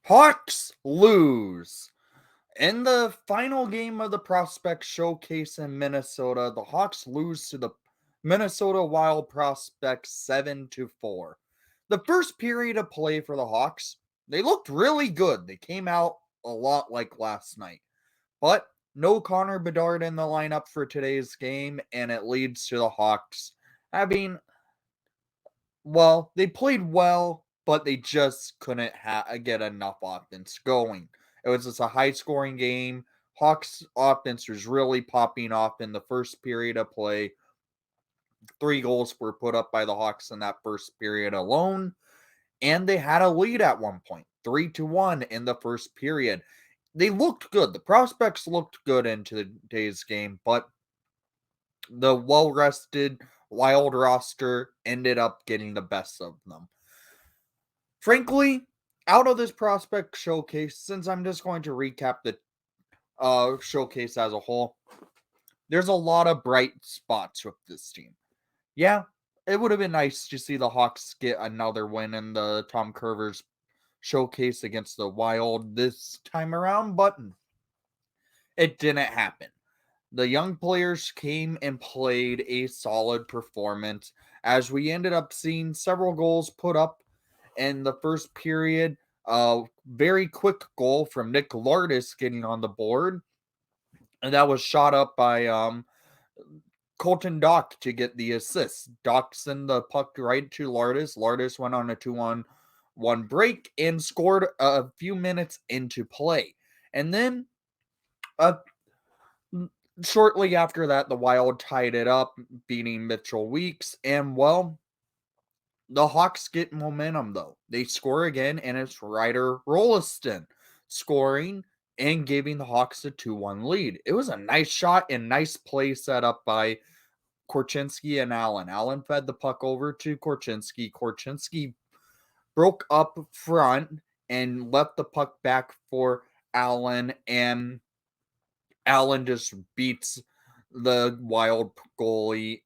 Hawks lose. In the final game of the Prospect Showcase in Minnesota, the Hawks lose to the Minnesota Wild Prospects 7-4. The first period of play for the Hawks, they looked really good. They came out a lot like last night. But no Connor Bedard in the lineup for today's game, and it leads to the Hawks having, well, they played well, but they just couldn't get enough offense going. It was just a high scoring game. Hawks offense was really popping off in the first period of play. 3 goals were put up by the Hawks in that first period alone, and they had a lead at one point, 3-1 in the first period. They looked good. The prospects looked good into today's game, but the well rested Wild roster ended up getting the best of them. Frankly, out of this prospect showcase, since I'm just going to recap the showcase as a whole, there's a lot of bright spots with this team. Yeah, it would have been nice to see the Hawks get another win in the Tom Curver's showcase against the Wild this time around, but it didn't happen. The young players came and played a solid performance as we ended up seeing several goals put up in the first period. A very quick goal from Nick Lardis getting on the board, and that was shot up by Colton Dock to get the assist. Dock sent the puck right to Lardis. Lardis went on a 2-on-1 break and scored a few minutes into play. And then uh, shortly after that, the Wild tied it up, beating Mitchell Weeks. And, well, the Hawks get momentum, though. They score again, and it's Ryder Rolliston scoring and giving the Hawks a 2-1 lead. It was a nice shot and nice play set up by Korchinski and Allen. Allen fed the puck over to Korchinski. Korchinski broke up front and left the puck back for Allen, and Allen just beats the Wild goalie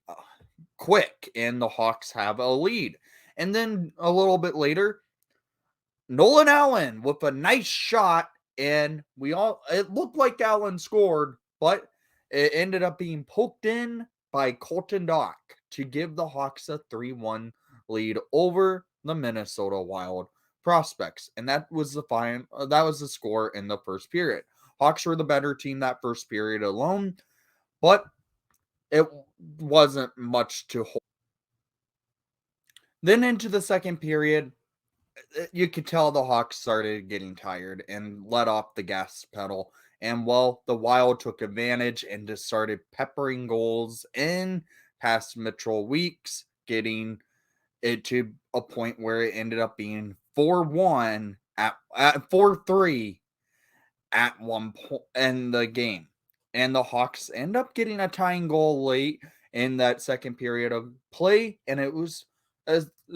quick, and the Hawks have a lead. And then a little bit later, Nolan Allen with a nice shot, and it looked like Allen scored, but it ended up being poked in by Colton Dock to give the Hawks a 3-1 lead over the Minnesota Wild prospects. And that was the score in the first period. Hawks were the better team that first period alone, but it wasn't much to hold. Then into the second period, you could tell the Hawks started getting tired and let off the gas pedal. And, well, the Wild took advantage and just started peppering goals in past Mitchell Weeks, getting it to a point where it ended up being 4-1 at 4-3 at one point in the game. And the Hawks end up getting a tying goal late in that second period of play, and it was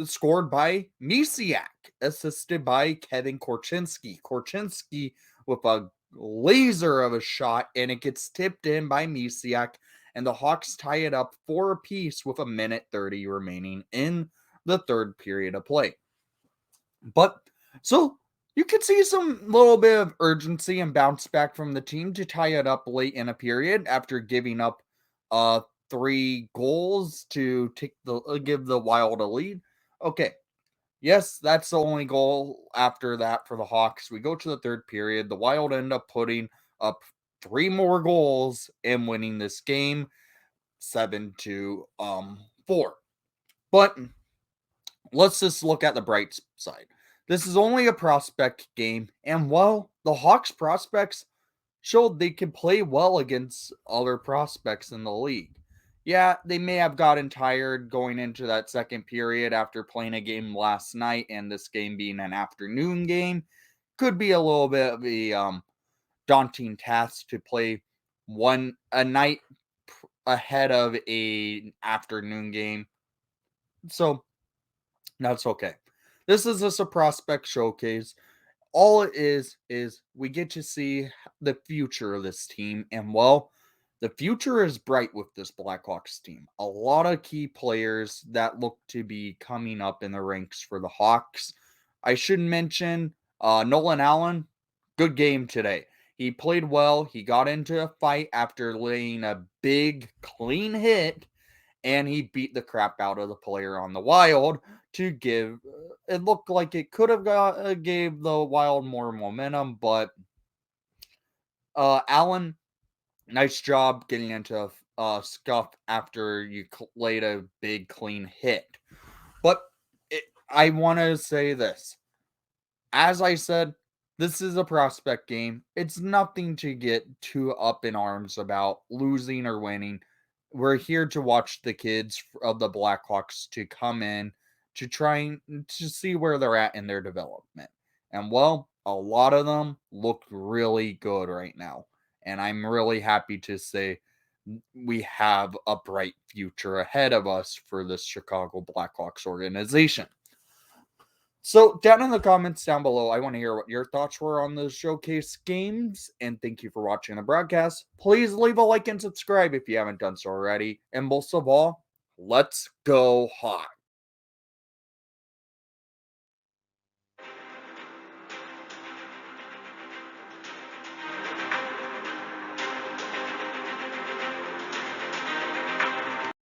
scored by Misiak, assisted by Kevin Korchinski. Korchinski with a laser of a shot, and it gets tipped in by Misiak, and the Hawks tie it up 4 apiece with a minute 30 remaining in the third period of play. But so you could see some little bit of urgency and bounce back from the team to tie it up late in a period after giving up 3 goals to give the Wild a lead. Okay. Yes, that's the only goal after that for the Hawks. We go to the third period. The Wild end up putting up 3 more goals and winning this game 7-4. But let's just look at the bright side. This is only a prospect game, and while the Hawks prospects showed they could play well against other prospects in the league. Yeah, they may have gotten tired going into that second period after playing a game last night, and this game being an afternoon game could be a little bit of a daunting task to play a night ahead of a afternoon game. So that's okay. This is just a prospect showcase. All it is we get to see the future of this team, and, well, the future is bright with this Blackhawks team. A lot of key players that look to be coming up in the ranks for the Hawks. I should mention Nolan Allen, good game today. He played well. He got into a fight after laying a big, clean hit, and he beat the crap out of the player on the Wild to give. It looked like it could have gave the Wild more momentum, but Allen, nice job getting into scuff after you laid a big, clean hit. But I want to say this. As I said, this is a prospect game. It's nothing to get too up in arms about losing or winning. We're here to watch the kids of the Blackhawks to come in to try and to see where they're at in their development. And well, a lot of them look really good right now. And I'm really happy to say we have a bright future ahead of us for this Chicago Blackhawks organization. So, down in the comments down below, I want to hear what your thoughts were on the showcase games. And thank you for watching the broadcast. Please leave a like and subscribe if you haven't done so already. And most of all, let's go Hawks.